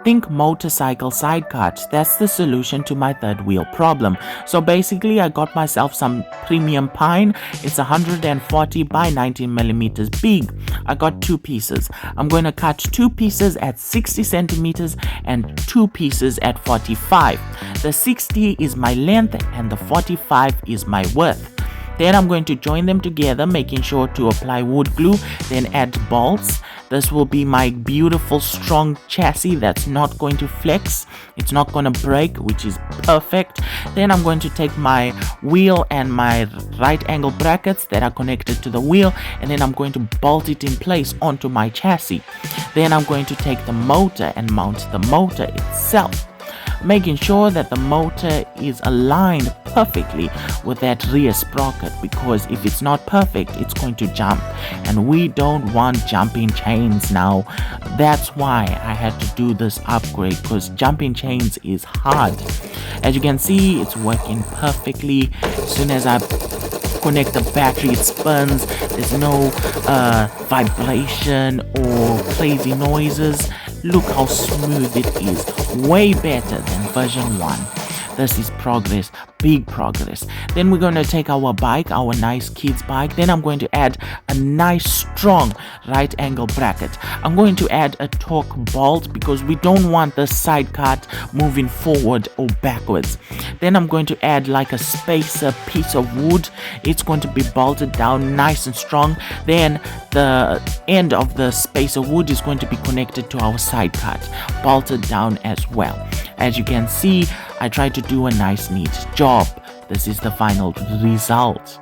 Think motorcycle side cut. That's the solution to my third wheel problem. So basically I got myself some premium pine. It's 140 by 19 millimeters big. I got 2 pieces. I'm going to cut 2 pieces at 60 centimeters and 2 pieces at 45. The 60 is my length and the 45 is my width. Then I'm going to join them together, making sure to apply wood glue, then add bolts. This will be my beautiful strong chassis that's not going to flex. It's not going to break, which is perfect. Then I'm going to take my wheel and my right angle brackets that are connected to the wheel, and then I'm going to bolt it in place onto my chassis. Then I'm going to take the motor and mount the motor itself, making sure that the motor is aligned perfectly with that rear sprocket, because if it's not perfect, it's going to jump, and we don't want jumping chains now. That's why I had to do this upgrade, because jumping chains is hard. As you can see, it's working perfectly. As soon as I connect the battery, it spins. There's no vibration or crazy noises. Look how smooth it is. Way better than version 1. This is progress, big progress. Then we're going to take our bike, our nice kids bike. Then I'm going to add a nice strong right angle bracket. I'm going to add a torque bolt because we don't want the side cut moving forward or backwards. Then I'm going to add like a spacer piece of wood. It's going to be bolted down nice and strong. Then the end of the spacer wood is going to be connected to our side cut, bolted down as well. As you can see, I tried to do a nice neat job. This is the final result.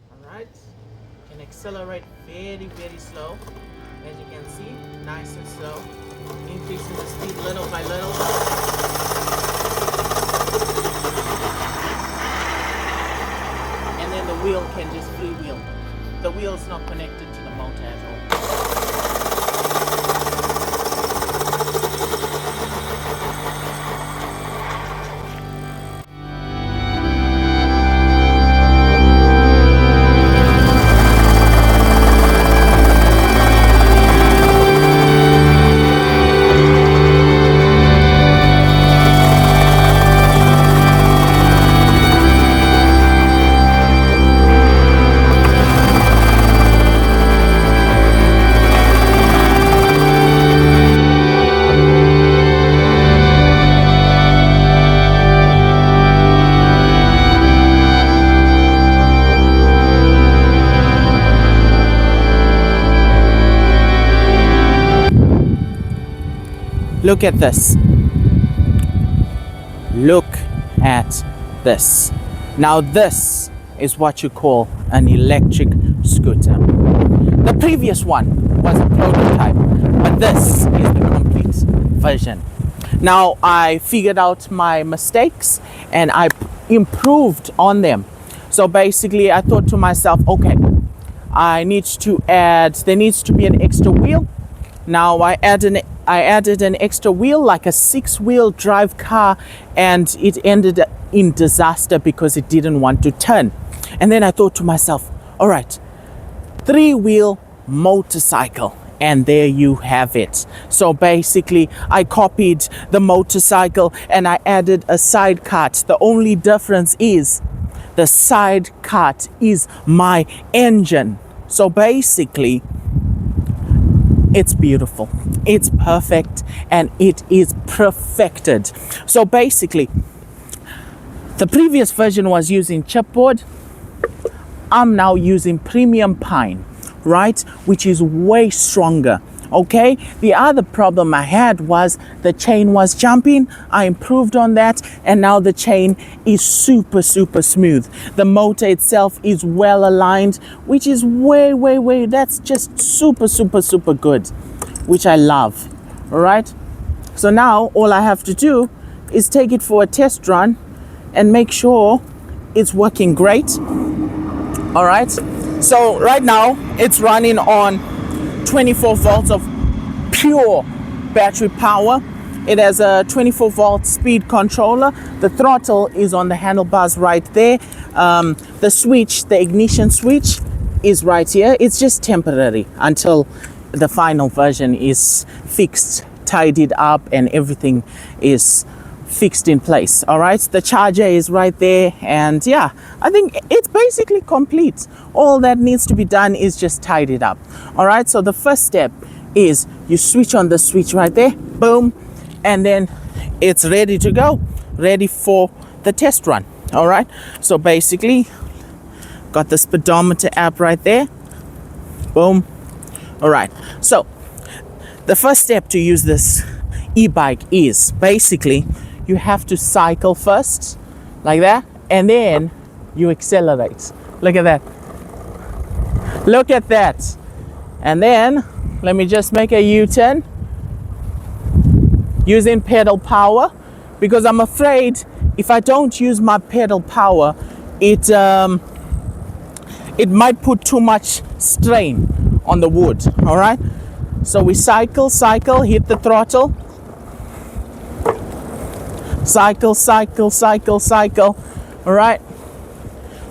Alright, you can accelerate very slow. As you can see, nice and slow. Increasing the speed little by little. The wheel can just freewheel. The wheel is not connected to the motor at all. Look at this. Look at this. Now this is what you call an electric scooter. The previous one was a prototype, but this is the complete version. Now I figured out my mistakes and I improved on them. So basically I thought to myself, okay, there needs to be an extra wheel. Now I added an extra wheel, like a 6-wheel drive car, and it ended in disaster because it didn't want to turn. And then I thought to myself, all right, 3-wheel motorcycle, and there you have it. So basically I copied the motorcycle and I added a side cut. The only difference is the side cut is my engine. So basically it's beautiful, it's perfect, and it is perfected. So basically, the previous version was using chipboard. I'm now using premium pine, right? Which is way stronger. Okay, the other problem I had was the chain was jumping. I improved on that, and now the chain is super smooth. The motor itself is well aligned, which is way, that's just super good, which I love. All right, so now all I have to do is take it for a test run and make sure it's working great. All right, so right now it's running on 24 volts of pure battery power. It has a 24-volt speed controller. The throttle is on the handlebars right there. The switch, the ignition switch, is right here. It's just temporary until the final version is fixed, tidied up, and everything is fixed in place. All right, the charger is right there, and yeah, I think it's basically complete. All that needs to be done is just tidy it up. All right, so the first step is you switch on the switch right there, boom, and then it's ready to go, ready for the test run. All right, so basically got the speedometer app right there, boom. All right, so the first step to use this e-bike is basically you have to cycle first, like that, and then you accelerate. Look at that. Look at that. And then, let me just make a U-turn using pedal power, because I'm afraid if I don't use my pedal power, it might put too much strain on the wood, all right? So we cycle, hit the throttle, cycle, all right?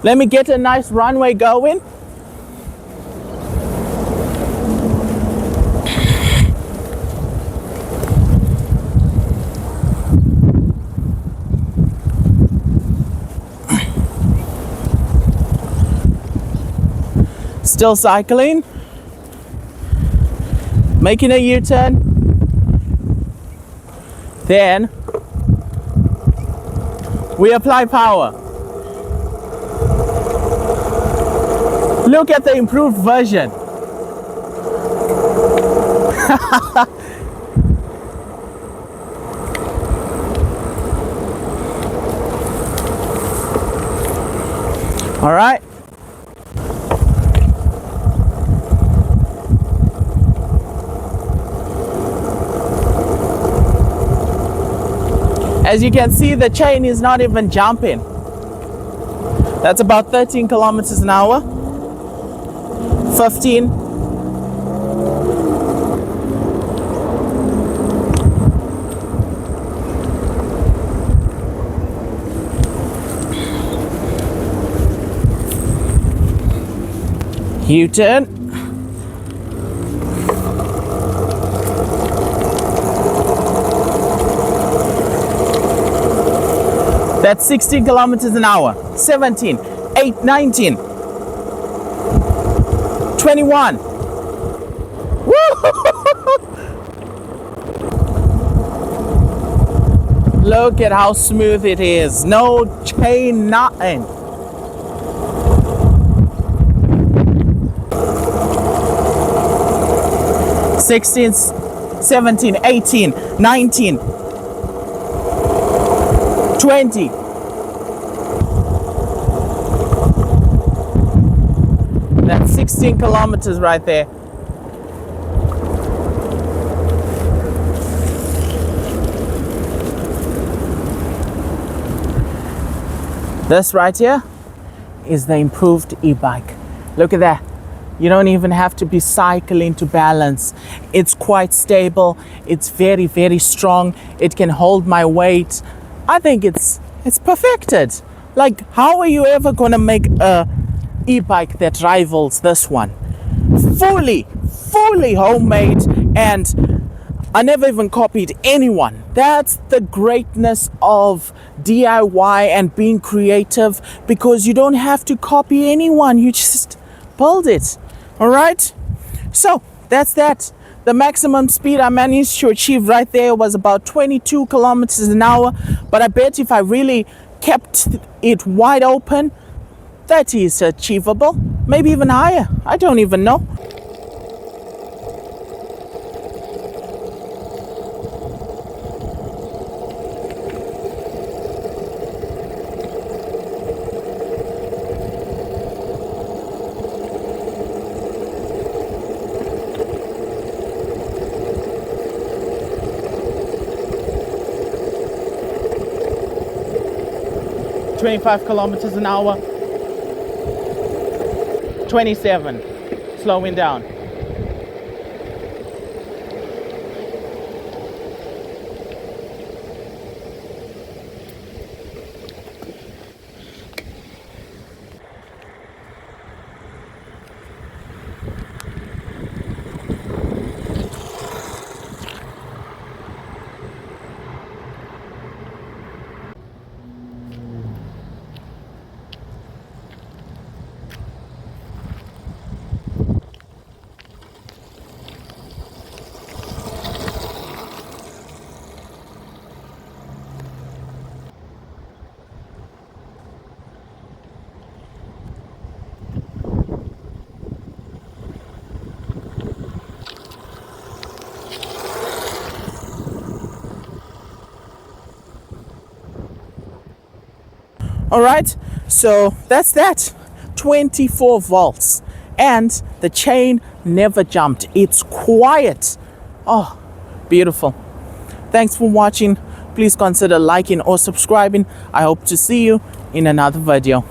Let me get a nice runway going. Still cycling, making a U-turn, then we apply power. Look at the improved version. All right. As you can see, the chain is not even jumping. That's about 13 kilometers an hour. 15. U-turn. That's 16 kilometers an hour. 17, 8, 19, 21. Woo! Look at how smooth it is. No chain, nothing. Sixteen, 17, 18, 19, 20. That's 16 kilometers right there. This right here is the improved e-bike. Look at that. You don't even have to be cycling to balance. It's quite stable. It's very, very strong. It can hold my weight. I think it's perfected. Like, how are you ever gonna make a e-bike that rivals this one? Fully homemade, and I never even copied anyone. That's the greatness of DIY and being creative, because you don't have to copy anyone. You just build it. All right? So that's that. The maximum speed I managed to achieve right there was about 22 kilometers an hour. But I bet if I really kept it wide open, 30 is achievable. Maybe even higher. I don't even know. "25 kilometers an hour, 27, slowing down. " All right, so that's that. 24 volts, and the chain never jumped. It's quiet. Oh, beautiful. Thanks for watching. Please consider liking or subscribing. I hope to see you in another video.